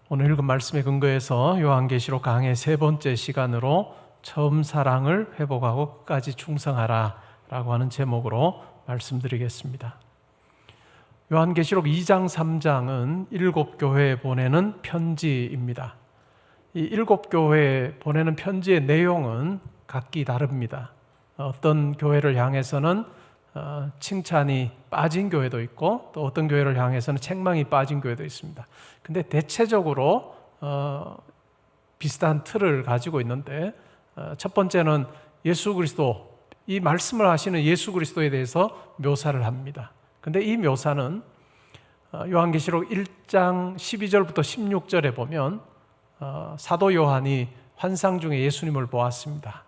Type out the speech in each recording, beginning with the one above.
오늘 읽은 말씀에 근거해서 요한계시록 강의 세 번째 시간으로 처음 사랑을 회복하고 끝까지 충성하라 라고 하는 제목으로 말씀드리겠습니다. 요한계시록 2장 3장은 7교회에 보내는 편지입니다. 이 7교회에 보내는 편지의 내용은 각기 다릅니다. 어떤 교회를 향해서는 칭찬이 빠진 교회도 있고, 또 어떤 교회를 향해서는 책망이 빠진 교회도 있습니다. 근데 대체적으로 비슷한 틀을 가지고 있는데, 첫 번째는 예수 그리스도, 이 말씀을 하시는 예수 그리스도에 대해서 묘사를 합니다. 근데 이 묘사는 요한계시록 1장 12절부터 16절에 보면 사도 요한이 환상 중에 예수님을 보았습니다.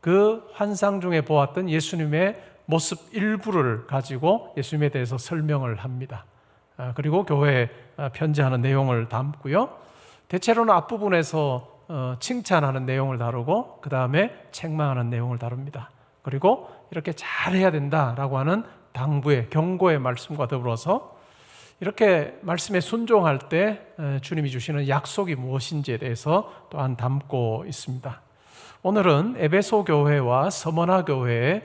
그 환상 중에 보았던 예수님의 모습 일부를 가지고 예수님에 대해서 설명을 합니다. 그리고 교회에 편지하는 내용을 담고요. 대체로는 앞부분에서 칭찬하는 내용을 다루고 그 다음에 책망하는 내용을 다룹니다. 그리고 이렇게 잘해야 된다라고 하는 당부의 경고의 말씀과 더불어서 이렇게 말씀에 순종할 때 주님이 주시는 약속이 무엇인지에 대해서 또한 담고 있습니다. 오늘은 에베소 교회와 서머나 교회에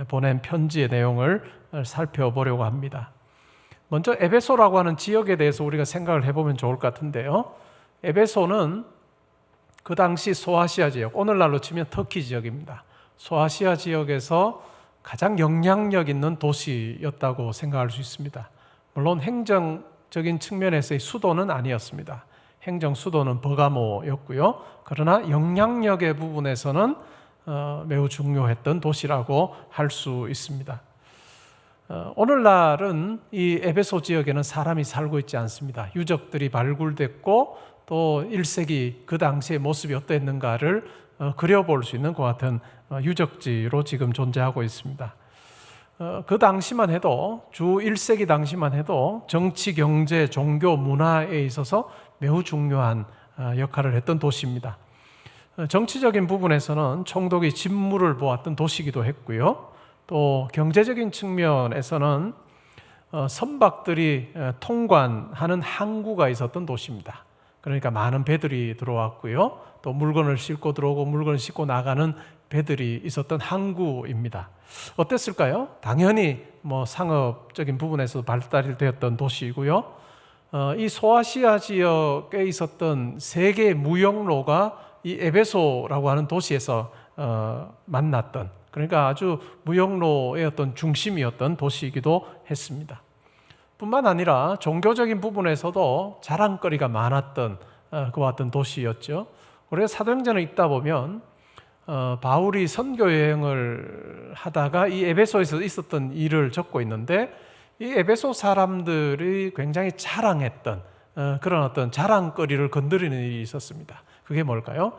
보낸 편지의 내용을 살펴보려고 합니다. 먼저 에베소라고 하는 지역에 대해서 우리가 생각을 해보면 좋을 것 같은데요. 에베소는 그 당시 소아시아 지역, 오늘날로 치면 터키 지역입니다. 소아시아 지역에서 가장 영향력 있는 도시였다고 생각할 수 있습니다. 물론 행정적인 측면에서의 수도는 아니었습니다. 행정 수도는 버가모였고요. 그러나 영향력의 부분에서는 매우 중요했던 도시라고 할 수 있습니다. 오늘날은 이 에베소 지역에는 사람이 살고 있지 않습니다. 유적들이 발굴됐고 또 1세기 그 당시의 모습이 어땠는가를 그려볼 수 있는 그 같은 유적지로 지금 존재하고 있습니다. 그 당시만 해도 주 1세기 당시만 해도 정치, 경제, 종교, 문화에 있어서 매우 중요한 역할을 했던 도시입니다. 정치적인 부분에서는 총독이 진무를 보았던 도시이기도 했고요. 또 경제적인 측면에서는 선박들이 통관하는 항구가 있었던 도시입니다. 그러니까 많은 배들이 들어왔고요. 또 물건을 싣고 들어오고 물건을 싣고 나가는 배들이 있었던 항구입니다. 어땠을까요? 당연히 상업적인 부분에서 발달이 되었던 도시이고요. 이 소아시아 지역에 있었던 세 개의 무역로가 이 에베소라고 하는 도시에서 만났던, 그러니까 아주 무역로의 어떤 중심이었던 도시이기도 했습니다. 뿐만 아니라 종교적인 부분에서도 자랑거리가 많았던 그와 같은 도시였죠. 우리가 사도행전에 있다 보면 바울이 선교 여행을 하다가 이 에베소에서 있었던 일을 적고 있는데, 이 에베소 사람들이 굉장히 자랑했던 그런 어떤 자랑거리를 건드리는 일이 있었습니다. 그게 뭘까요?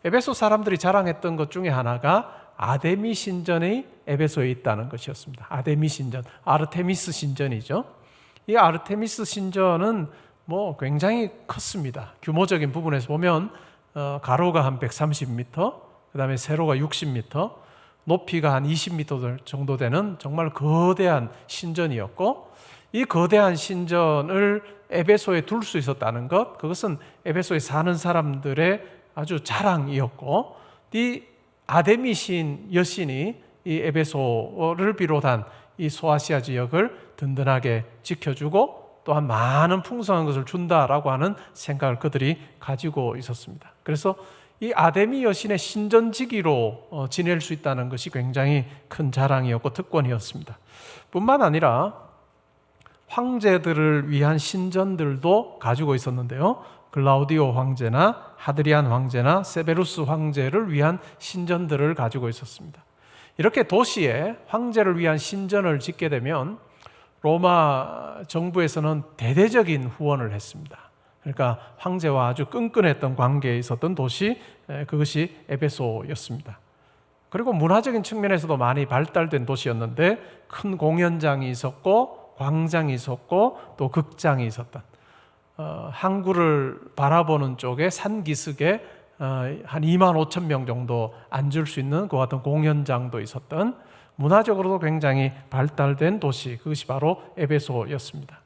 에베소 사람들이 자랑했던 것 중에 하나가 아데미 신전이 에베소에 있다는 것이었습니다. 아데미 신전, 아르테미스 신전이죠. 이 아르테미스 신전은 굉장히 컸습니다. 규모적인 부분에서 보면 가로가 한 130m, 그 다음에 세로가 60m, 높이가 한 20m 정도 되는 정말 거대한 신전이었고, 이 거대한 신전을 에베소에 둘 수 있었다는 것, 그것은 에베소에 사는 사람들의 아주 자랑이었고, 이 아데미 여신이 이 에베소를 비롯한 이 소아시아 지역을 든든하게 지켜주고 또한 많은 풍성한 것을 준다라고 하는 생각을 그들이 가지고 있었습니다. 그래서 이 아데미 여신의 신전지기로 지낼 수 있다는 것이 굉장히 큰 자랑이었고 특권이었습니다. 뿐만 아니라 황제들을 위한 신전들도 가지고 있었는데요. 글라우디오 황제나 하드리안 황제나 세베루스 황제를 위한 신전들을 가지고 있었습니다. 이렇게 도시에 황제를 위한 신전을 짓게 되면 로마 정부에서는 대대적인 후원을 했습니다. 그러니까 황제와 아주 끈끈했던 관계에 있었던 도시, 그것이 에베소였습니다. 그리고 문화적인 측면에서도 많이 발달된 도시였는데 큰 공연장이 있었고 광장이 있었고 또 극장이 있었던, 항구를 바라보는 쪽에 산기슭에 한 2만 5천 명 정도 앉을 수 있는 그 같은 공연장도 있었던 문화적으로도 굉장히 발달된 도시, 그것이 바로 에베소였습니다.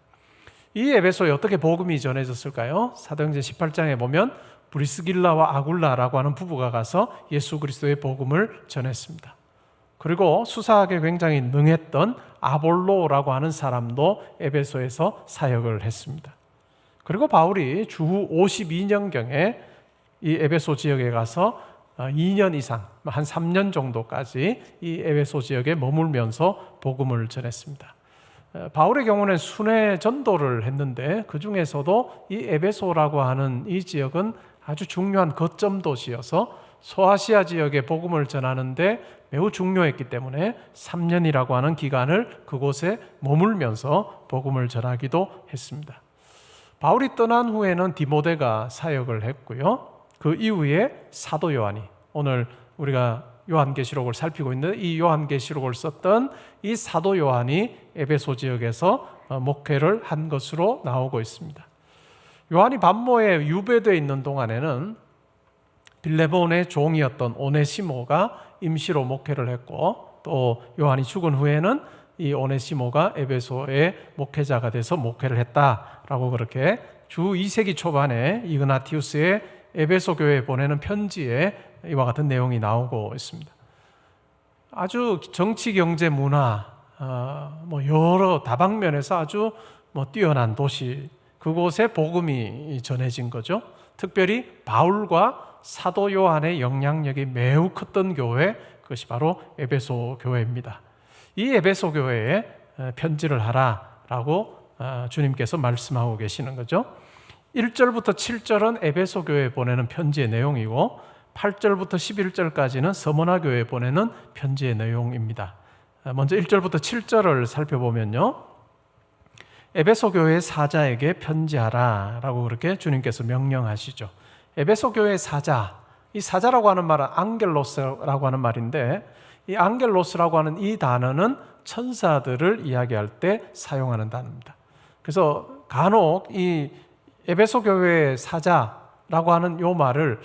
이 에베소에 어떻게 복음이 전해졌을까요? 사도행전 18장에 보면 브리스길라와 아굴라라고 하는 부부가 가서 예수 그리스도의 복음을 전했습니다. 그리고 수사학에 굉장히 능했던 아볼로라고 하는 사람도 에베소에서 사역을 했습니다. 그리고 바울이 주 52년경에 이 에베소 지역에 가서 2년 이상, 한 3년 정도까지 이 에베소 지역에 머물면서 복음을 전했습니다. 바울의 경우는 순회 전도를 했는데 그 중에서도 이 에베소라고 하는 이 지역은 아주 중요한 거점 도시여서 소아시아 지역에 복음을 전하는데 매우 중요했기 때문에 3년이라고 하는 기간을 그곳에 머물면서 복음을 전하기도 했습니다. 바울이 떠난 후에는 디모데가 사역을 했고요. 그 이후에 사도 요한이, 오늘 우리가 요한계시록을 살피고 있는 이 요한계시록을 썼던 이 사도 요한이 에베소 지역에서 목회를 한 것으로 나오고 있습니다. 요한이 반모에 유배되어 있는 동안에는 빌레몬의 종이었던 오네시모가 임시로 목회를 했고, 또 요한이 죽은 후에는 이 오네시모가 에베소의 목회자가 돼서 목회를 했다라고 그렇게 주 2세기 초반에 이그나티우스의 에베소 교회에 보내는 편지에 이와 같은 내용이 나오고 있습니다. 아주 정치, 경제, 문화, 여러 다방면에서 아주 뛰어난 도시, 그곳에 복음이 전해진 거죠. 특별히 바울과 사도 요한의 영향력이 매우 컸던 교회, 그것이 바로 에베소 교회입니다. 이 에베소 교회에 편지를 하라라고 주님께서 말씀하고 계시는 거죠. 1절부터 7절은 에베소 교회에 보내는 편지의 내용이고 8절부터 11절까지는 서머나 교회에 보내는 편지의 내용입니다. 먼저 1절부터 7절을 살펴보면요, 에베소 교회의 사자에게 편지하라 라고 그렇게 주님께서 명령하시죠. 에베소 교회의 사자, 이 사자라고 하는 말은 앙겔로스라고 하는 말인데, 이 앙겔로스라고 하는 이 단어는 천사들을 이야기할 때 사용하는 단어입니다. 그래서 간혹 이 에베소 교회의 사자라고 하는 이 말을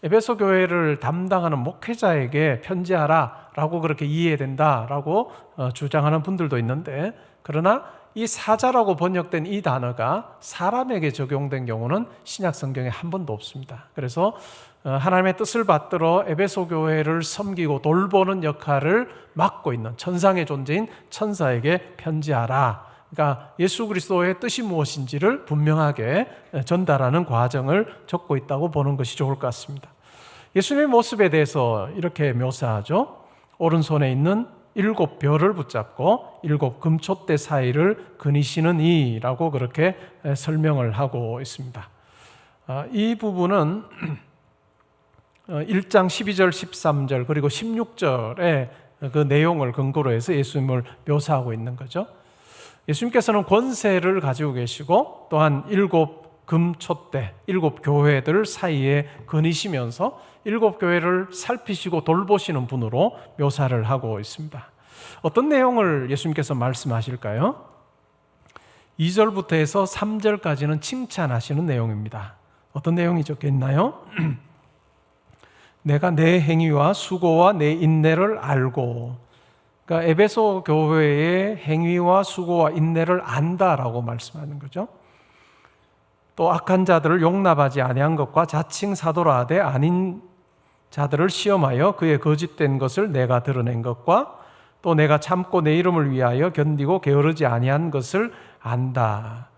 에베소 교회를 담당하는 목회자에게 편지하라라고 그렇게 이해된다라고 주장하는 분들도 있는데, 그러나 이 사자라고 번역된 이 단어가 사람에게 적용된 경우는 신약 성경에 한 번도 없습니다. 그래서 하나님의 뜻을 받들어 에베소 교회를 섬기고 돌보는 역할을 맡고 있는 천상의 존재인 천사에게 편지하라. 그러니까 예수 그리스도의 뜻이 무엇인지를 분명하게 전달하는 과정을 적고 있다고 보는 것이 좋을 것 같습니다. 예수님의 모습에 대해서 이렇게 묘사하죠. 오른손에 있는 7별을 붙잡고 7 금촛대 사이를 거니시는 이라고 그렇게 설명을 하고 있습니다. 이 부분은 1장 12절, 13절 그리고 16절의 그 내용을 근거로 해서 예수님을 묘사하고 있는 거죠. 예수님께서는 권세를 가지고 계시고 또한 7 금촛대, 7 교회들 사이에 거니시면서 7 교회를 살피시고 돌보시는 분으로 묘사를 하고 있습니다. 어떤 내용을 예수님께서 말씀하실까요? 2절부터 해서 3절까지는 칭찬하시는 내용입니다. 어떤 내용이 적혀 있나요? 내가 내 행위와 수고와 내 인내를 알고, 그러니까 에베소 교회의 행위와 수고와 인내를 안다라고 말씀하는 거죠. 또 악한 자들을 용납하지 아니한 것과 자칭 사도라 하되 아닌 자들을 시험하여 그의 거짓된 것을 내가 드러낸 것과 또 내가 참고 내 이름을 위하여 견디고 게으르지 아니한 것을 안다.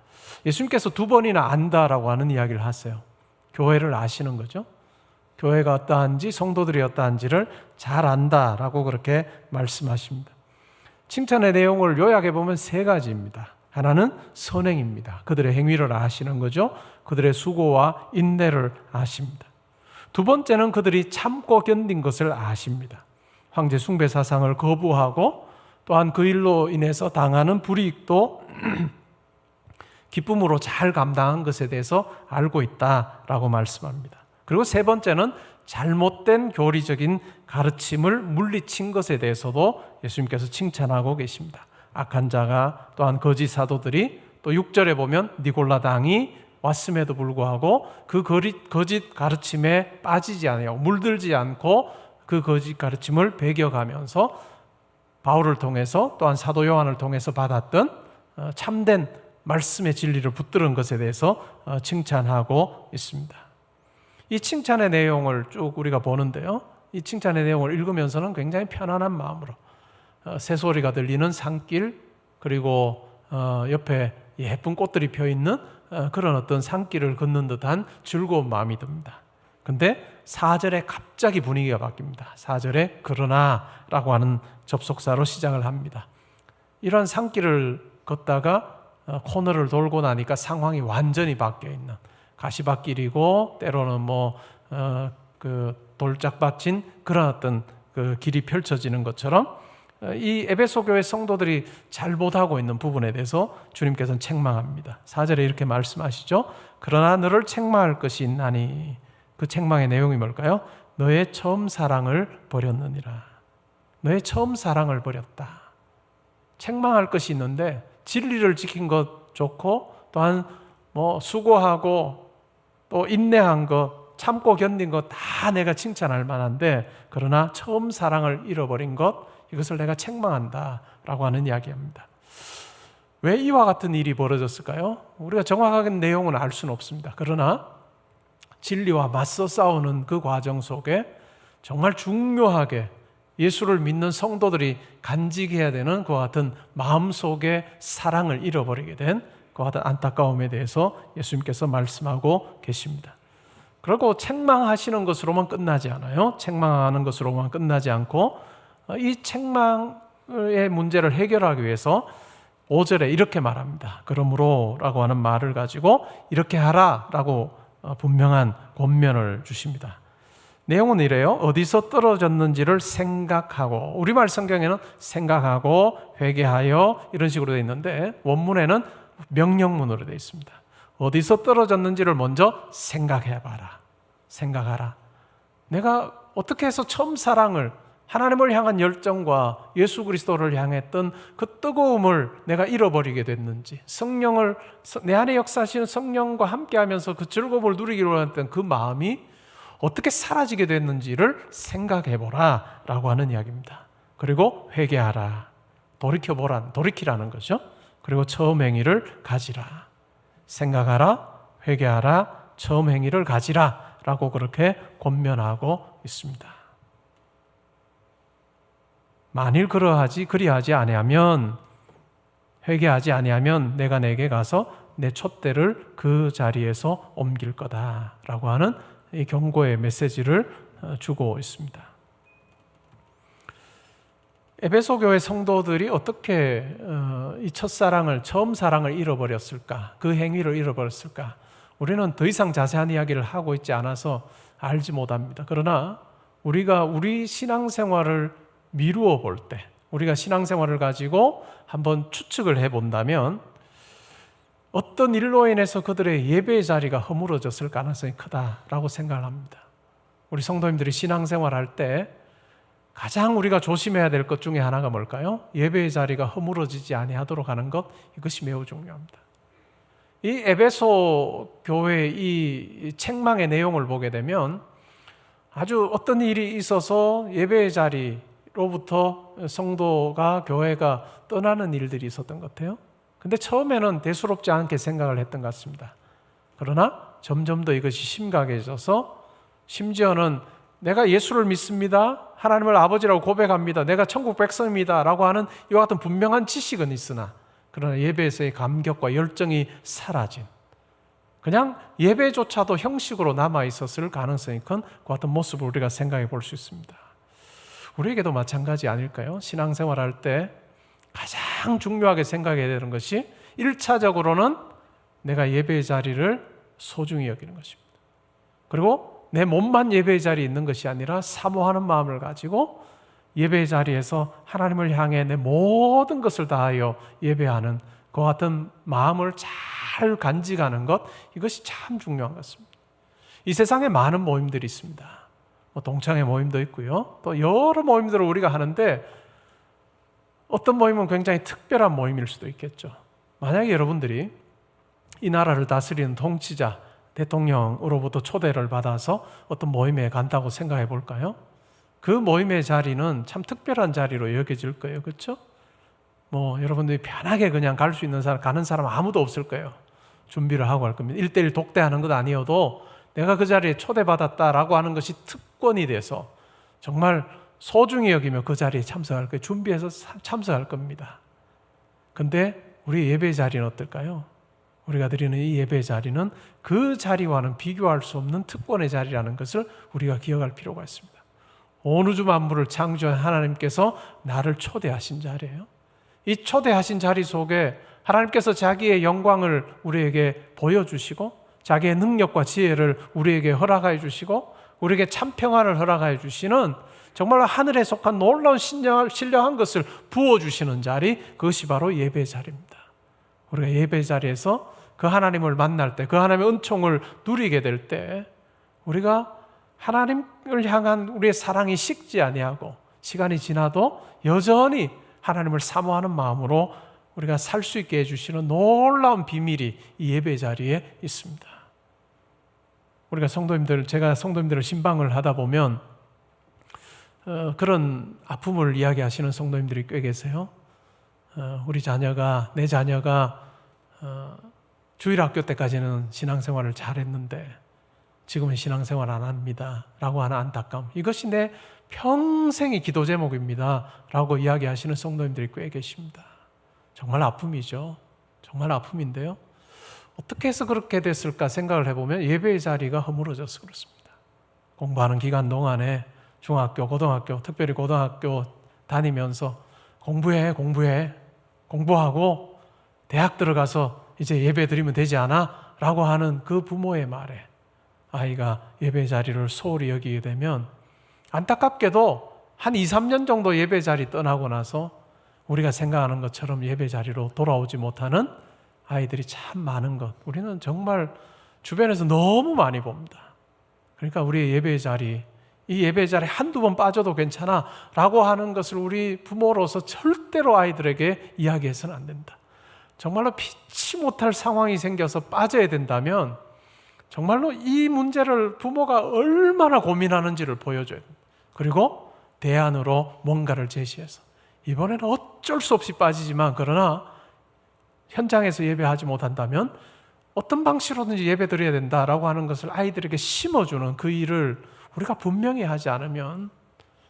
예수님께서 2번이나 안다라고 하는 이야기를 하세요. 교회를 아시는 거죠. 교회가 어떠한지, 성도들이 어떠한지를 잘 안다라고 그렇게 말씀하십니다. 칭찬의 내용을 요약해 보면 3가지입니다. 하나는 선행입니다. 그들의 행위를 아시는 거죠. 그들의 수고와 인내를 아십니다. 2번째는 그들이 참고 견딘 것을 아십니다. 황제 숭배 사상을 거부하고 또한 그 일로 인해서 당하는 불이익도 기쁨으로 잘 감당한 것에 대해서 알고 있다라고 말씀합니다. 그리고 3번째는 잘못된 교리적인 가르침을 물리친 것에 대해서도 예수님께서 칭찬하고 계십니다. 악한 자가 또한 거짓 사도들이 또 6절에 보면 니골라당이 왔음에도 불구하고 그 거짓 가르침에 빠지지 않아요. 물들지 않고 그 거짓 가르침을 배겨가면서 바울을 통해서 또한 사도 요한을 통해서 받았던 참된 말씀의 진리를 붙들은 것에 대해서 칭찬하고 있습니다. 이 칭찬의 내용을 쭉 우리가 보는데요, 이 칭찬의 내용을 읽으면서는 굉장히 편안한 마음으로 새소리가 들리는 산길, 그리고 옆에 예쁜 꽃들이 펴있는 그런 어떤 산길을 걷는 듯한 즐거운 마음이 듭니다. 근데 4절에 갑자기 분위기가 바뀝니다. 4절에 그러나 라고 하는 접속사로 시작을 합니다. 이런 산길을 걷다가 코너를 돌고 나니까 상황이 완전히 바뀌어 있는, 가시밭길이고 때로는 그 돌짝밭인 그런 어떤 그 길이 펼쳐지는 것처럼 이 에베소 교회 성도들이 잘 못하고 있는 부분에 대해서 주님께서는 책망합니다. 4절에 이렇게 말씀하시죠. 그러나 너를 책망할 것이 있나니. 그 책망의 내용이 뭘까요? 너의 처음 사랑을 버렸느니라. 너의 처음 사랑을 버렸다. 책망할 것이 있는데 진리를 지킨 것 좋고, 또한 수고하고 또 인내한 것, 참고 견딘 것 다 내가 칭찬할 만한데, 그러나 처음 사랑을 잃어버린 것, 이것을 내가 책망한다 라고 하는 이야기입니다. 왜 이와 같은 일이 벌어졌을까요? 우리가 정확하게 내용은 알 수는 없습니다. 그러나 진리와 맞서 싸우는 그 과정 속에 정말 중요하게 예수를 믿는 성도들이 간직해야 되는 그와 같은 마음속의 사랑을 잃어버리게 된 그와 같은 안타까움에 대해서 예수님께서 말씀하고 계십니다. 그리고 책망하시는 것으로만 끝나지 않아요. 책망하는 것으로만 끝나지 않고 이 책망의 문제를 해결하기 위해서 5절에 이렇게 말합니다. 그러므로 라고 하는 말을 가지고 이렇게 하라 라고 분명한 권면을 주십니다. 내용은 이래요. 어디서 떨어졌는지를 생각하고, 우리말 성경에는 생각하고 회개하여 이런 식으로 되어 있는데 원문에는 명령문으로 되어 있습니다. 어디서 떨어졌는지를 먼저 생각해봐라. 생각하라. 내가 어떻게 해서 처음 사랑을, 하나님을 향한 열정과 예수 그리스도를 향했던 그 뜨거움을 내가 잃어버리게 됐는지, 성령을, 내 안에 역사하시는 성령과 함께하면서 그 즐거움을 누리기로 했던 그 마음이 어떻게 사라지게 됐는지를 생각해보라 라고 하는 이야기입니다. 그리고 회개하라. 돌이켜보라. 돌이키라는 거죠. 그리고 처음 행위를 가지라. 생각하라, 회개하라, 처음 행위를 가지라 라고 그렇게 권면하고 있습니다. 만일 그리하지 아니하면, 회개하지 아니하면 내가 내게 가서 내 촛대를 그 자리에서 옮길 거다라고 하는 이 경고의 메시지를 주고 있습니다. 에베소 교회 성도들이 어떻게 이 첫사랑을, 처음 사랑을 잃어버렸을까? 그 행위를 잃어버렸을까? 우리는 더 이상 자세한 이야기를 하고 있지 않아서 알지 못합니다. 그러나 우리가 우리 신앙생활을 미루어 볼 때, 우리가 신앙생활을 가지고 한번 추측을 해본다면 어떤 일로 인해서 그들의 예배의 자리가 허물어졌을 가능성이 크다라고 생각을 합니다. 우리 성도님들이 신앙생활할 때 가장 우리가 조심해야 될 것 중에 하나가 뭘까요? 예배의 자리가 허물어지지 아니하도록 하는 것, 이것이 매우 중요합니다. 이 에베소 교회의 이 책망의 내용을 보게 되면 아주 어떤 일이 있어서 예배의 자리로부터 성도가, 교회가 떠나는 일들이 있었던 것 같아요. 근데 처음에는 대수롭지 않게 생각을 했던 것 같습니다. 그러나 점점 더 이것이 심각해져서 심지어는 내가 예수를 믿습니다, 하나님을 아버지라고 고백합니다, 내가 천국 백성입니다 라고 하는 이와 같은 분명한 지식은 있으나, 그러나 예배에서의 감격과 열정이 사라진, 그냥 예배조차도 형식으로 남아있었을 가능성이 큰 그 같은 모습을 우리가 생각해 볼 수 있습니다. 우리에게도 마찬가지 아닐까요? 신앙생활할 때 가장 중요하게 생각해야 되는 것이 1차적으로는 내가 예배의 자리를 소중히 여기는 것입니다. 그리고 내 몸만 예배의 자리에 있는 것이 아니라 사모하는 마음을 가지고 예배의 자리에서 하나님을 향해 내 모든 것을 다하여 예배하는 그 같은 마음을 잘 간직하는 것, 이것이 참 중요한 것 같습니다. 이 세상에 많은 모임들이 있습니다. 동창회 모임도 있고요, 또 여러 모임들을 우리가 하는데 어떤 모임은 굉장히 특별한 모임일 수도 있겠죠. 만약에 여러분들이 이 나라를 다스리는 통치자, 대통령으로부터 초대를 받아서 어떤 모임에 간다고 생각해 볼까요? 그 모임의 자리는 참 특별한 자리로 여겨질 거예요. 그렇죠? 여러분들이 편하게 그냥 갈 수 있는 사람, 가는 사람 아무도 없을 거예요. 준비를 하고 할 겁니다. 1대1 독대하는 것 아니어도 내가 그 자리에 초대받았다라고 하는 것이 특권이 돼서 정말 소중히 여기며 그 자리에 참석할 거예요. 준비해서 참석할 겁니다. 근데 우리 예배 자리는 어떨까요? 우리가 드리는 이 예배 자리는 그 자리와는 비교할 수 없는 특권의 자리라는 것을 우리가 기억할 필요가 있습니다. 온 우주 만물을 창조한 하나님께서 나를 초대하신 자리예요. 이 초대하신 자리 속에 하나님께서 자기의 영광을 우리에게 보여주시고 자기의 능력과 지혜를 우리에게 허락해 주시고 우리에게 참 평안을 허락해 주시는 정말로 하늘에 속한 놀라운 신령한 것을 부어주시는 자리, 그것이 바로 예배 자리입니다. 우리가 예배 자리에서 그 하나님을 만날 때, 그 하나님의 은총을 누리게 될 때 우리가 하나님을 향한 우리의 사랑이 식지 아니하고 시간이 지나도 여전히 하나님을 사모하는 마음으로 우리가 살 수 있게 해주시는 놀라운 비밀이 이 예배 자리에 있습니다. 우리가 제가 성도님들을 신방을 하다 보면 그런 아픔을 이야기하시는 성도님들이 꽤 계세요. 내 자녀가 주일학교 때까지는 신앙생활을 잘했는데 지금은 신앙생활 안 합니다 라고 하는 안타까움, 이것이 내 평생의 기도 제목입니다 라고 이야기하시는 성도님들이 꽤 계십니다. 정말 아픔이죠. 정말 아픔인데요, 어떻게 해서 그렇게 됐을까 생각을 해보면 예배의 자리가 허물어져서 그렇습니다. 공부하는 기간 동안에 중학교, 고등학교, 특별히 고등학교 다니면서 공부하고 대학 들어가서 이제 예배 드리면 되지 않아? 라고 하는 그 부모의 말에 아이가 예배 자리를 소홀히 여기게 되면 안타깝게도 한 2, 3년 정도 예배 자리 떠나고 나서 우리가 생각하는 것처럼 예배 자리로 돌아오지 못하는 아이들이 참 많은 것, 우리는 정말 주변에서 너무 많이 봅니다. 그러니까 우리의 예배 자리, 이 예배 자리에 한두 번 빠져도 괜찮아 라고 하는 것을 우리 부모로서 절대로 아이들에게 이야기해서는 안 된다. 정말로 피치 못할 상황이 생겨서 빠져야 된다면 정말로 이 문제를 부모가 얼마나 고민하는지를 보여줘야 됩니다. 그리고 대안으로 뭔가를 제시해서 이번에는 어쩔 수 없이 빠지지만 그러나 현장에서 예배하지 못한다면 어떤 방식으로든지 예배 드려야 된다라고 하는 것을 아이들에게 심어주는 그 일을 우리가 분명히 하지 않으면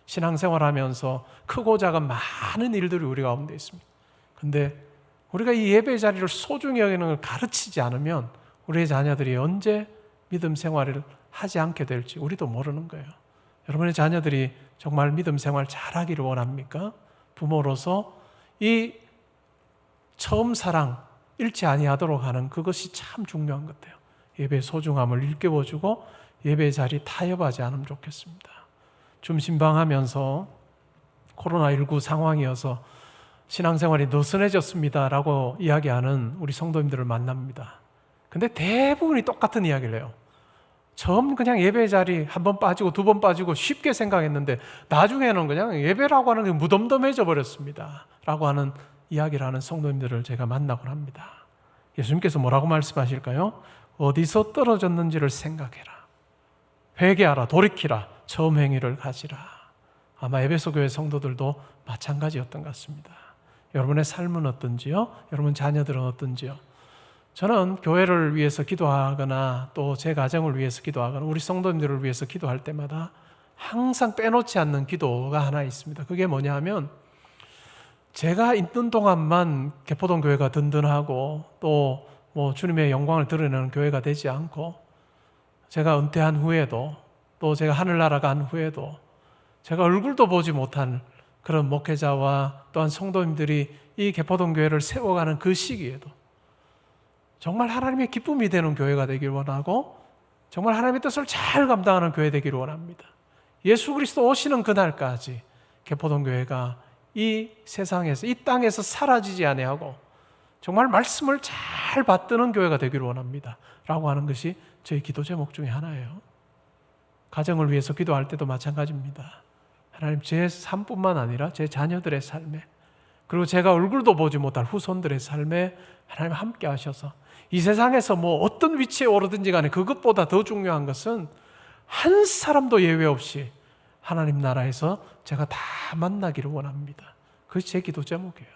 신앙생활하면서 크고 작은 많은 일들이 우리 가운데 있습니다. 근데 우리가 이 예배 자리를 소중히 여기는 걸 가르치지 않으면 우리의 자녀들이 언제 믿음 생활을 하지 않게 될지 우리도 모르는 거예요. 여러분의 자녀들이 정말 믿음 생활 잘하기를 원합니까? 부모로서 이 처음 사랑 잃지 아니하도록 하는 그것이 참 중요한 것 같아요. 예배의 소중함을 일깨워주고 예배 자리 타협하지 않으면 좋겠습니다. 줌신방하면서 코로나19 상황이어서 신앙생활이 느슨해졌습니다 라고 이야기하는 우리 성도님들을 만납니다. 근데 대부분이 똑같은 이야기를 해요. 처음 그냥 예배 자리 한 번 빠지고 두 번 빠지고 쉽게 생각했는데 나중에는 그냥 예배라고 하는 게 무덤덤해져 버렸습니다 라고 하는 이야기를 하는 성도님들을 제가 만나곤 합니다. 예수님께서 뭐라고 말씀하실까요? 어디서 떨어졌는지를 생각해라. 회개하라, 돌이키라, 처음 행위를 가지라. 아마 에베소 교회 성도들도 마찬가지였던 것 같습니다. 여러분의 삶은 어떤지요? 여러분 자녀들은 어떤지요? 저는 교회를 위해서 기도하거나 또 제 가정을 위해서 기도하거나 우리 성도님들을 위해서 기도할 때마다 항상 빼놓지 않는 기도가 하나 있습니다. 그게 뭐냐 하면 제가 있는 동안만 개포동 교회가 든든하고 또 주님의 영광을 드러내는 교회가 되지 않고 제가 은퇴한 후에도 또 제가 하늘나라 간 후에도 제가 얼굴도 보지 못한 그런 목회자와 또한 성도님들이 이 개포동 교회를 세워가는 그 시기에도 정말 하나님의 기쁨이 되는 교회가 되길 원하고 정말 하나님의 뜻을 잘 감당하는 교회 되기를 원합니다. 예수 그리스도 오시는 그날까지 개포동 교회가 이 세상에서 이 땅에서 사라지지 아니하고 정말 말씀을 잘 받드는 교회가 되기를 원합니다 라고 하는 것이 저희 기도 제목 중에 하나예요. 가정을 위해서 기도할 때도 마찬가지입니다. 하나님, 제 삶뿐만 아니라 제 자녀들의 삶에 그리고 제가 얼굴도 보지 못할 후손들의 삶에 하나님 함께 하셔서 이 세상에서 어떤 위치에 오르든지 간에 그것보다 더 중요한 것은 한 사람도 예외 없이 하나님 나라에서 제가 다 만나기를 원합니다. 그것이 제 기도 제목이에요.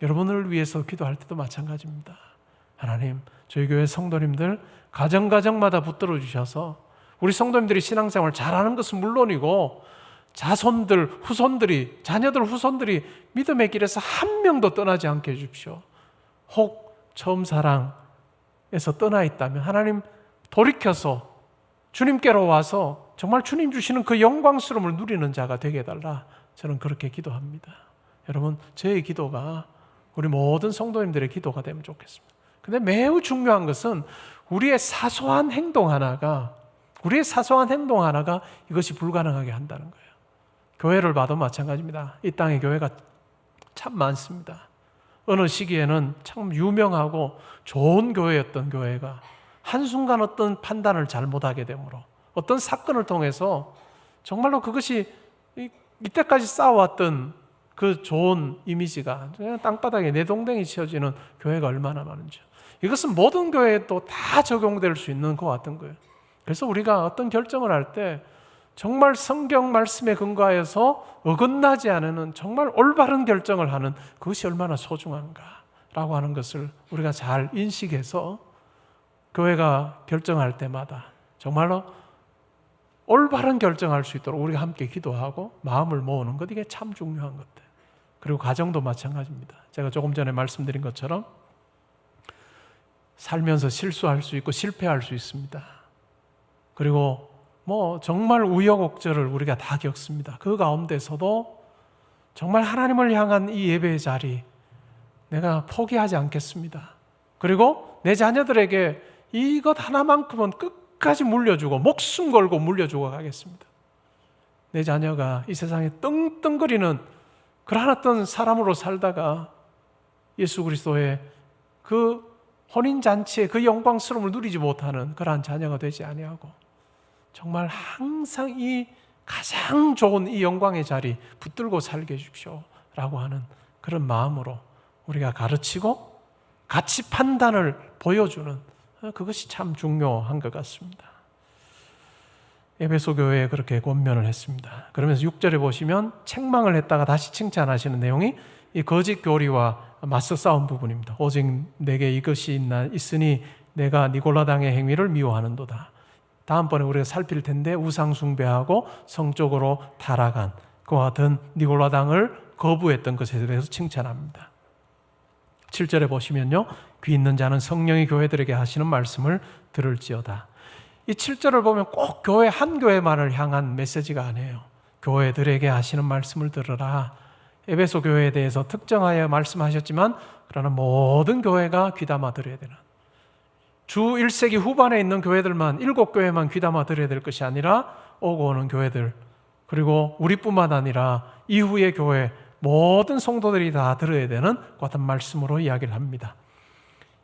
여러분을 위해서 기도할 때도 마찬가지입니다. 하나님, 저희 교회 성도님들 가정가정마다 붙들어 주셔서 우리 성도님들이 신앙생활 잘하는 것은 물론이고 자손들, 후손들이, 자녀들, 후손들이 믿음의 길에서 한 명도 떠나지 않게 해주십시오. 혹 처음 사랑에서 떠나 있다면 하나님 돌이켜서 주님께로 와서 정말 주님 주시는 그 영광스러움을 누리는 자가 되게 해달라. 저는 그렇게 기도합니다. 여러분, 저의 기도가 우리 모든 성도님들의 기도가 되면 좋겠습니다. 근데 매우 중요한 것은 우리의 사소한 행동 하나가 이것이 불가능하게 한다는 거예요. 교회를 봐도 마찬가지입니다. 이 땅에 교회가 참 많습니다. 어느 시기에는 참 유명하고 좋은 교회였던 교회가 한순간 어떤 판단을 잘못하게 되므로 어떤 사건을 통해서 정말로 그것이 이때까지 쌓아왔던 그 좋은 이미지가 그냥 땅바닥에 내동댕이 치어지는 교회가 얼마나 많은지, 이것은 모든 교회에 또 다 적용될 수 있는 것 같은 거예요. 그래서 우리가 어떤 결정을 할 때 정말 성경 말씀에 근거하여서 어긋나지 않는 정말 올바른 결정을 하는 그것이 얼마나 소중한가라고 하는 것을 우리가 잘 인식해서 교회가 결정할 때마다 정말로 올바른 결정할 수 있도록 우리가 함께 기도하고 마음을 모으는 것, 이게 참 중요한 것 같아요. 그리고 가정도 마찬가지입니다. 제가 조금 전에 말씀드린 것처럼 살면서 실수할 수 있고 실패할 수 있습니다. 그리고 정말 우여곡절을 우리가 다 겪습니다. 그 가운데서도 정말 하나님을 향한 이 예배의 자리, 내가 포기하지 않겠습니다. 그리고 내 자녀들에게 이것 하나만큼은 끝까지 물려주고 목숨 걸고 물려주고 가겠습니다. 내 자녀가 이 세상에 떵떵거리는 그러한 어떤 사람으로 살다가 예수 그리스도의 그 혼인잔치의 그 영광스러움을 누리지 못하는 그러한 자녀가 되지 아니하고 정말 항상 이 가장 좋은 이 영광의 자리 붙들고 살게 해주십시오 라고 하는 그런 마음으로 우리가 가르치고 같이 판단을 보여주는 그것이 참 중요한 것 같습니다. 에베소 교회에 그렇게 권면을 했습니다. 그러면서 6절에 보시면 책망을 했다가 다시 칭찬하시는 내용이 이 거짓 교리와 맞서 싸운 부분입니다. 오직 내게 이것이 있으니 내가 니골라당의 행위를 미워하는도다. 다음번에 우리가 살필 텐데 우상 숭배하고 성적으로 타락한 그와 같은 니골라당을 거부했던 것에 대해서 칭찬합니다. 7절에 보시면요, 귀 있는 자는 성령이 교회들에게 하시는 말씀을 들을지어다. 이 7절을 보면 꼭 교회 한 교회만을 향한 메시지가 아니에요. 교회들에게 하시는 말씀을 들으라. 에베소 교회에 대해서 특정하여 말씀하셨지만 그러나 모든 교회가 귀담아 들어야 되는, 주 1세기 후반에 있는 교회들만 7교회만 귀담아 들어야 될 것이 아니라 오고 오는 교회들, 그리고 우리뿐만 아니라 이후의 교회 모든 성도들이 다 들어야 되는 같은 말씀으로 이야기를 합니다.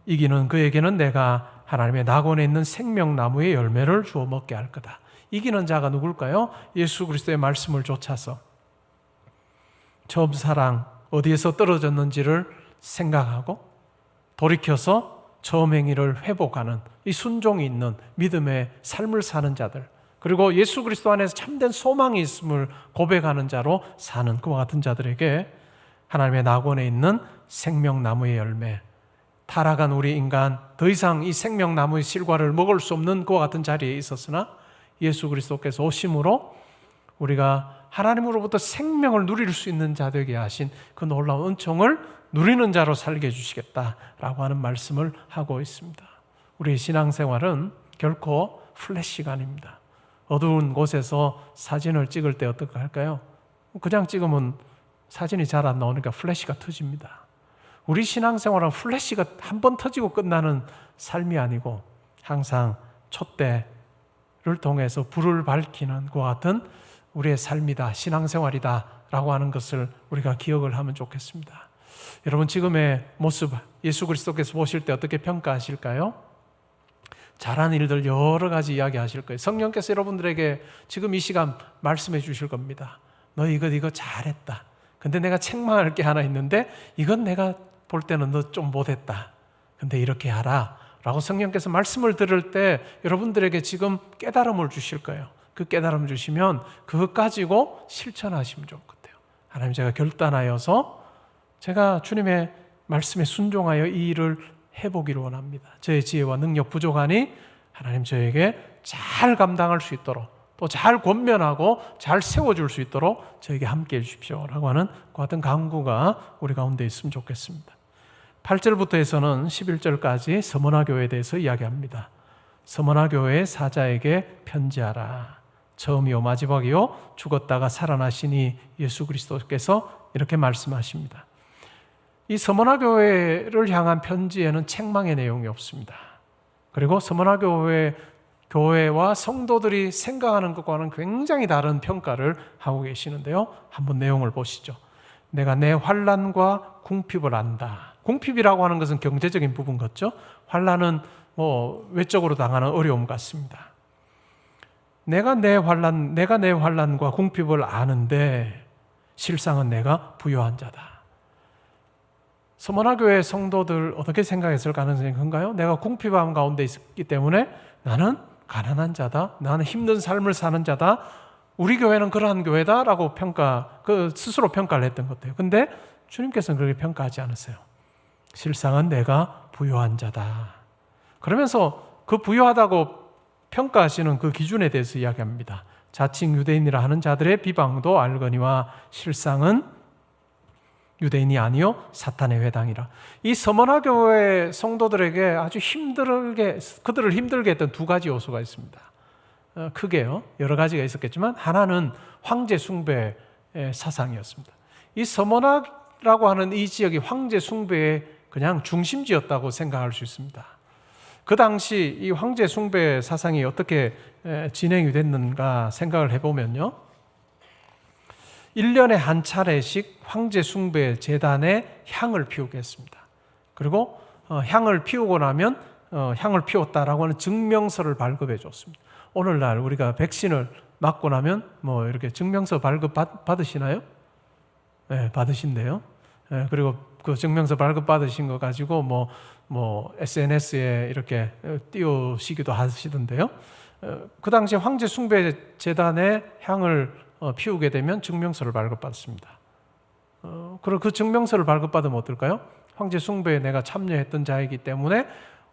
이기는 그에게는 내가 하나님의 낙원에 있는 생명나무의 열매를 주어 먹게 할 거다. 이기는 자가 누굴까요? 예수 그리스도의 말씀을 좇아서 처음 사랑 어디에서 떨어졌는지를 생각하고 돌이켜서 처음 행위를 회복하는 이 순종이 있는 믿음의 삶을 사는 자들, 그리고 예수 그리스도 안에서 참된 소망이 있음을 고백하는 자로 사는 그와 같은 자들에게 하나님의 낙원에 있는 생명나무의 열매, 타락한 우리 인간 더 이상 이 생명나무의 실과를 먹을 수 없는 그와 같은 자리에 있었으나 예수 그리스도께서 오심으로 우리가 하나님으로부터 생명을 누릴 수 있는 자 되게 하신 그 놀라운 은총을 누리는 자로 살게 해주시겠다라고 하는 말씀을 하고 있습니다. 우리의 신앙생활은 결코 플래시가 아닙니다. 어두운 곳에서 사진을 찍을 때 어떻게 할까요? 그냥 찍으면 사진이 잘 안 나오니까 플래시가 터집니다. 우리 신앙생활은 플래시가 한 번 터지고 끝나는 삶이 아니고 항상 촛대를 통해서 불을 밝히는 것과 같은 우리의 삶이다, 신앙생활이다 라고 하는 것을 우리가 기억을 하면 좋겠습니다. 여러분, 지금의 모습 예수 그리스도께서 보실 때 어떻게 평가하실까요? 잘한 일들 여러 가지 이야기하실 거예요. 성령께서 여러분들에게 지금 이 시간 말씀해 주실 겁니다. 너 이거 잘했다. 근데 내가 책망할 게 하나 있는데 이건 내가 볼 때는 너 좀 못했다. 근데 이렇게 하라 라고 성령께서 말씀을 들을 때 여러분들에게 지금 깨달음을 주실 거예요. 그 깨달음 주시면 그것 가지고 실천하시면 좋을 것 같아요. 하나님, 제가 결단하여서 제가 주님의 말씀에 순종하여 이 일을 해보기를 원합니다. 저의 지혜와 능력 부족하니 하나님 저에게 잘 감당할 수 있도록 또 잘 권면하고 잘 세워줄 수 있도록 저에게 함께 해주십시오 라고 하는 그 같은 간구가 우리 가운데 있으면 좋겠습니다. 8절부터 해서는 11절까지 서머나 교회에 대해서 이야기합니다. 서머나 교회의 사자에게 편지하라. 처음이요 마지막이요 죽었다가 살아나시니 예수 그리스도께서 이렇게 말씀하십니다. 이 서머나 교회를 향한 편지에는 책망의 내용이 없습니다. 그리고 서머나 교회와 성도들이 생각하는 것과는 굉장히 다른 평가를 하고 계시는데요. 한번 내용을 보시죠. 내가 내 환난과 궁핍을 안다. 궁핍이라고 하는 것은 경제적인 부분 같죠? 환난은 외적으로 당하는 어려움 같습니다. 내가 내 환난과 궁핍을 아는데 실상은 내가 부요한 자다. 서머나 교회 성도들 어떻게 생각했을 가능성이 큰가요? 내가 궁핍함 가운데 있기 때문에 나는 가난한 자다. 나는 힘든 삶을 사는 자다. 우리 교회는 그러한 교회다라고 스스로 평가를 했던 것 같아요. 근데 주님께서는 그렇게 평가하지 않으세요. 실상은 내가 부요한 자다. 그러면서 그 부요하다고 평가하시는 그 기준에 대해서 이야기합니다. 자칭 유대인이라 하는 자들의 비방도 알거니와 실상은 유대인이 아니요 사탄의 회당이라. 이 서머나 교회 성도들에게 아주 그들을 힘들게 했던 두 가지 요소가 있습니다. 크게요. 여러 가지가 있었겠지만 하나는 황제 숭배의 사상이었습니다. 이 서머나라고 하는 이 지역이 황제 숭배의 그냥 중심지였다고 생각할 수 있습니다. 그 당시 이 황제 숭배 사상이 어떻게 진행이 됐는가 생각을 해보면요. 1년에 한 차례씩 황제 숭배 제단에 향을 피우게 했습니다. 그리고 향을 피우고 나면 향을 피웠다라고 하는 증명서를 발급해 줬습니다. 오늘날 우리가 백신을 맞고 나면 이렇게 증명서 발급 받으시나요? 네, 받으신대요. 네, 그리고 그 증명서 발급 받으신 거 가지고 SNS에 이렇게 띄우시기도 하시던데요. 그 당시 황제 숭배 제단에 향을 피우게 되면 증명서를 발급받습니다. 그리고 그 증명서를 발급받으면 어떨까요? 황제 숭배에 내가 참여했던 자이기 때문에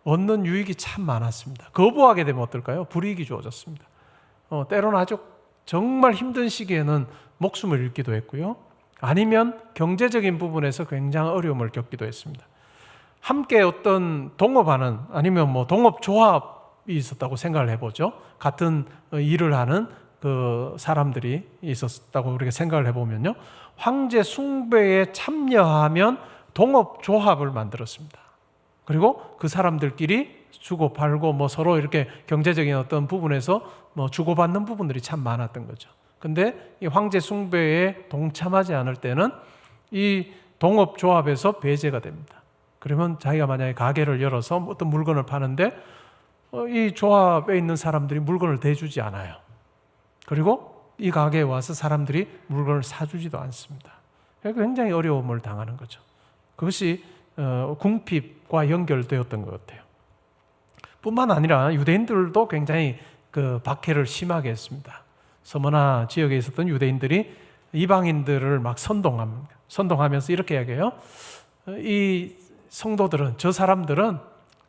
얻는 유익이 참 많았습니다. 거부하게 되면 어떨까요? 불이익이 주어졌습니다. 때로는 아주 정말 힘든 시기에는 목숨을 잃기도 했고요. 아니면 경제적인 부분에서 굉장히 어려움을 겪기도 했습니다. 함께 어떤 동업하는 아니면 동업조합이 있었다고 생각을 해보죠. 같은 일을 하는 그 사람들이 있었다고 우리가 생각을 해보면요. 황제 숭배에 참여하면 동업조합을 만들었습니다. 그리고 그 사람들끼리 주고팔고 서로 이렇게 경제적인 어떤 부분에서 주고받는 부분들이 참 많았던 거죠. 근데 이 황제 숭배에 동참하지 않을 때는 이 동업조합에서 배제가 됩니다. 그러면 자기가 만약에 가게를 열어서 어떤 물건을 파는데 이 조합에 있는 사람들이 물건을 대주지 않아요. 그리고 이 가게에 와서 사람들이 물건을 사주지도 않습니다. 굉장히 어려움을 당하는 거죠. 그것이 궁핍과 연결되었던 것 같아요. 뿐만 아니라 유대인들도 굉장히 그 박해를 심하게 했습니다. 서머나 지역에 있었던 유대인들이 이방인들을 막 선동하면서 이렇게 이야기해요. 이 성도들은, 저 사람들은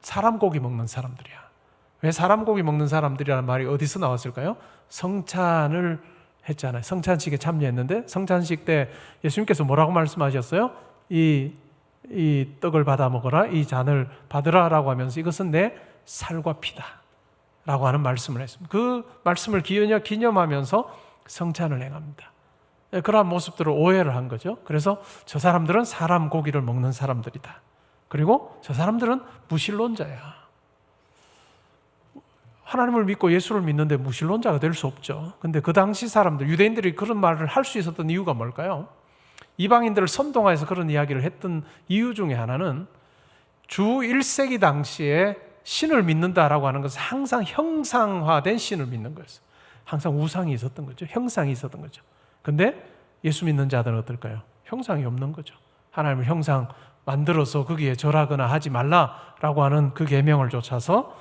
사람 고기 먹는 사람들이야. 왜 사람 고기 먹는 사람들이라는 말이 어디서 나왔을까요? 성찬을 했잖아요. 성찬식에 참여했는데 성찬식 때 예수님께서 뭐라고 말씀하셨어요? 이 떡을 받아 먹어라, 이 잔을 받으라라고 하면서 이것은 내 살과 피다 라고 하는 말씀을 했습니다. 그 말씀을 기념하면서 성찬을 행합니다. 그러한 모습들을 오해를 한 거죠. 그래서 저 사람들은 사람 고기를 먹는 사람들이다. 그리고 저 사람들은 무신론자야. 하나님을 믿고 예수를 믿는데 무신론자가 될 수 없죠. 근데 그 당시 사람들, 유대인들이 그런 말을 할 수 있었던 이유가 뭘까요? 이방인들을 선동해서 그런 이야기를 했던 이유 중에 하나는 주 1세기 당시에 신을 믿는다라고 하는 것은 항상 형상화된 신을 믿는 거였어요. 항상 우상이 있었던 거죠. 형상이 있었던 거죠. 근데 예수 믿는 자들은 어떨까요? 형상이 없는 거죠. 하나님을 형상 만들어서 거기에 절하거나 하지 말라라고 하는 그 계명을 좇아서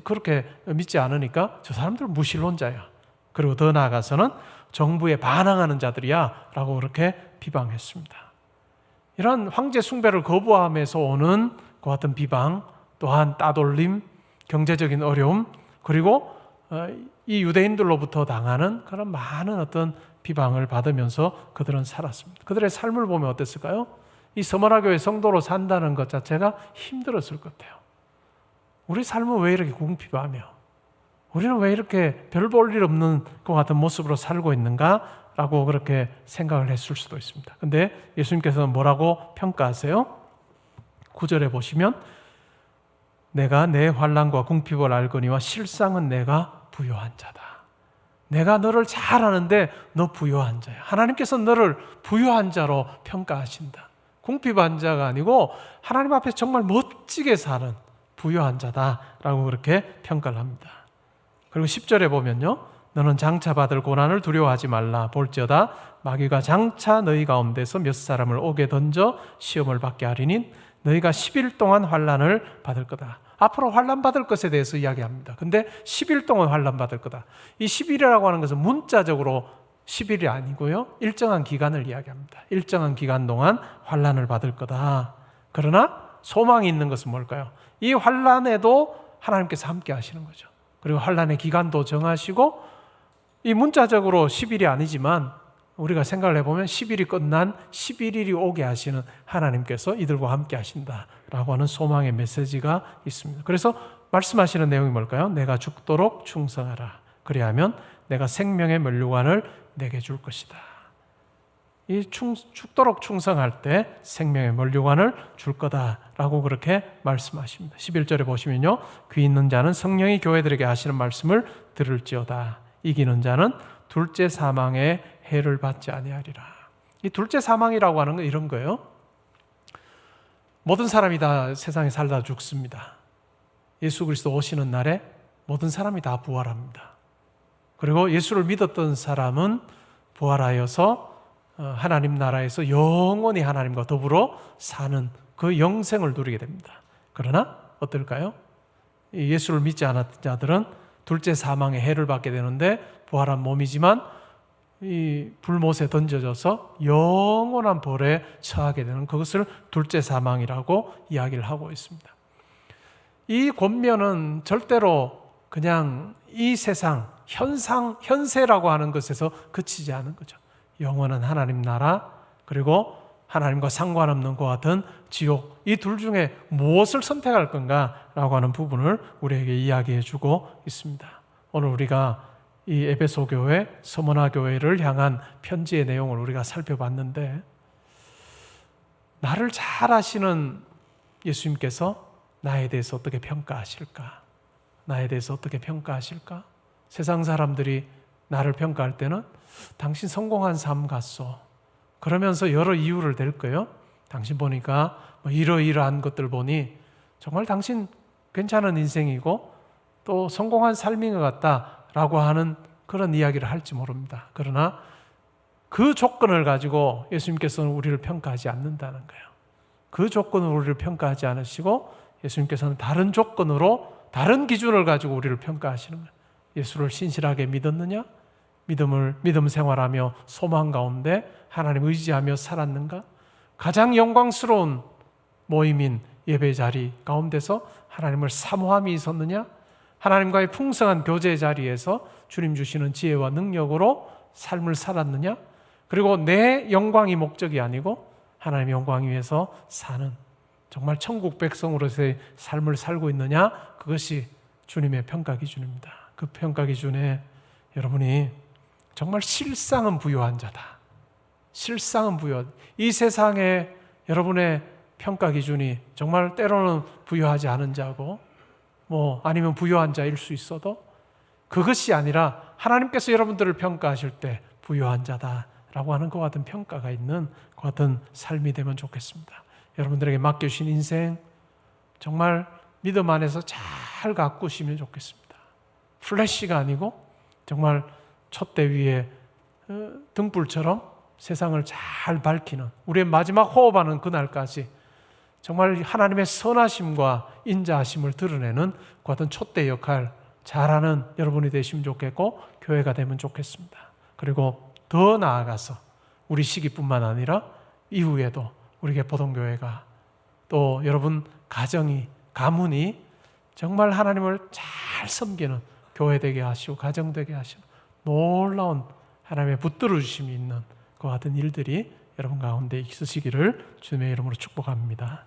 그렇게 믿지 않으니까 저 사람들은 무신론자야. 그리고 더 나아가서는 정부에 반항하는 자들이야 라고 그렇게 비방했습니다. 이런 황제 숭배를 거부함에서 오는 그 같은 비방, 또한 따돌림, 경제적인 어려움, 그리고 이 유대인들로부터 당하는 그런 많은 어떤 비방을 받으면서 그들은 살았습니다. 그들의 삶을 보면 어땠을까요? 이 서머나 교회 성도로 산다는 것 자체가 힘들었을 것 같아요. 우리 삶은 왜 이렇게 궁핍하며 우리는 왜 이렇게 별 볼 일 없는 것 같은 모습으로 살고 있는가라고 그렇게 생각을 했을 수도 있습니다. 근데 예수님께서는 뭐라고 평가하세요? 9절에 보시면 내가 내 환난과 궁핍을 알거니와 실상은 내가 부요한 자다. 내가 너를 잘 아는데 너 부요한 자야. 하나님께서 너를 부요한 자로 평가하신다. 궁핍한 자가 아니고 하나님 앞에 정말 멋지게 사는 부요한 자다라고 그렇게 평가를 합니다. 그리고 10절에 보면요, 너는 장차 받을 고난을 두려워하지 말라. 볼지어다 마귀가 장차 너희 가운데서 몇 사람을 옥에 던져 시험을 받게 하리니 너희가 10일 동안 환난을 받을 거다. 앞으로 환난 받을 것에 대해서 이야기합니다. 근데 10일 동안 환난 받을 거다. 이 10일이라고 하는 것은 문자적으로 10일이 아니고요, 일정한 기간을 이야기합니다. 일정한 기간 동안 환난을 받을 거다. 그러나 소망이 있는 것은 뭘까요? 이 환난에도 하나님께서 함께 하시는 거죠. 그리고 환난의 기간도 정하시고, 이 문자적으로 10일이 아니지만 우리가 생각을 해보면 10일이 끝난 11일이 오게 하시는 하나님께서 이들과 함께 하신다라고 하는 소망의 메시지가 있습니다. 그래서 말씀하시는 내용이 뭘까요? 내가 죽도록 충성하라. 그리하면 내가 생명의 면류관을 내게 줄 것이다. 이 죽도록 충성할 때 생명의 면류관을 줄 거다라고 그렇게 말씀하십니다. 11절에 보시면요, 귀 있는 자는 성령이 교회들에게 하시는 말씀을 들을지어다. 이기는 자는 둘째 사망의 해를 받지 아니하리라. 이 둘째 사망이라고 하는 건 이런 거예요. 모든 사람이 다 세상에 살다 죽습니다. 예수 그리스도 오시는 날에 모든 사람이 다 부활합니다. 그리고 예수를 믿었던 사람은 부활하여서 하나님 나라에서 영원히 하나님과 더불어 사는 그 영생을 누리게 됩니다. 그러나 어떨까요? 예수를 믿지 않았던 자들은 둘째 사망의 해를 받게 되는데, 부활한 몸이지만 이 불못에 던져져서 영원한 벌에 처하게 되는 그것을 둘째 사망이라고 이야기를 하고 있습니다. 이 권면은 절대로 그냥 이 세상, 현세라고 하는 것에서 그치지 않은 거죠. 영원한 하나님 나라, 그리고 하나님과 상관없는 것 같은 지옥, 이 둘 중에 무엇을 선택할 건가라고 하는 부분을 우리에게 이야기해 주고 있습니다. 오늘 우리가 이 에베소 교회, 서머나 교회를 향한 편지의 내용을 우리가 살펴봤는데, 나를 잘 아시는 예수님께서 나에 대해서 어떻게 평가하실까? 나에 대해서 어떻게 평가하실까? 세상 사람들이 나를 평가할 때는 당신 성공한 삶 같소. 그러면서 여러 이유를 댈 거예요. 당신 보니까 이러이러한 것들 보니 정말 당신 괜찮은 인생이고 또 성공한 삶인 것 같다라고 하는 그런 이야기를 할지 모릅니다. 그러나 그 조건을 가지고 예수님께서는 우리를 평가하지 않는다는 거예요. 그 조건으로 우리를 평가하지 않으시고 예수님께서는 다른 조건으로, 다른 기준을 가지고 우리를 평가하시는 거예요. 예수를 신실하게 믿었느냐? 믿음 생활하며 소망 가운데 하나님 의지하며 살았는가? 가장 영광스러운 모임인 예배 자리 가운데서 하나님을 사모함이 있었느냐? 하나님과의 풍성한 교제 자리에서 주님 주시는 지혜와 능력으로 삶을 살았느냐? 그리고 내 영광이 목적이 아니고 하나님의 영광 위해서 사는 정말 천국 백성으로서의 삶을 살고 있느냐? 그것이 주님의 평가 기준입니다. 그 평가 기준에 여러분이 정말 실상은 부요한 자다. 실상은 부요한, 이 세상에 여러분의 평가 기준이 정말 때로는 부요하지 않은 자고 아니면 부요한 자일 수 있어도 그것이 아니라 하나님께서 여러분들을 평가하실 때 부요한 자다라고 하는 것 같은 평가가 있는 것 같은 삶이 되면 좋겠습니다. 여러분들에게 맡겨주신 인생 정말 믿음 안에서 잘 가꾸시면 좋겠습니다. 플래시가 아니고 정말 촛대 위에 등불처럼 세상을 잘 밝히는, 우리의 마지막 호흡하는 그날까지 정말 하나님의 선하심과 인자하심을 드러내는 그 같은 촛대 역할 잘하는 여러분이 되시면 좋겠고, 교회가 되면 좋겠습니다. 그리고 더 나아가서 우리 시기뿐만 아니라 이후에도 우리 개포동교회가 또 여러분 가정이 가문이 정말 하나님을 잘 섬기는 교회 되게 하시고 가정 되게 하시고 놀라운 하나님의 붙들어 주심이 있는 그 같은 일들이 여러분 가운데 있으시기를 주님의 이름으로 축복합니다.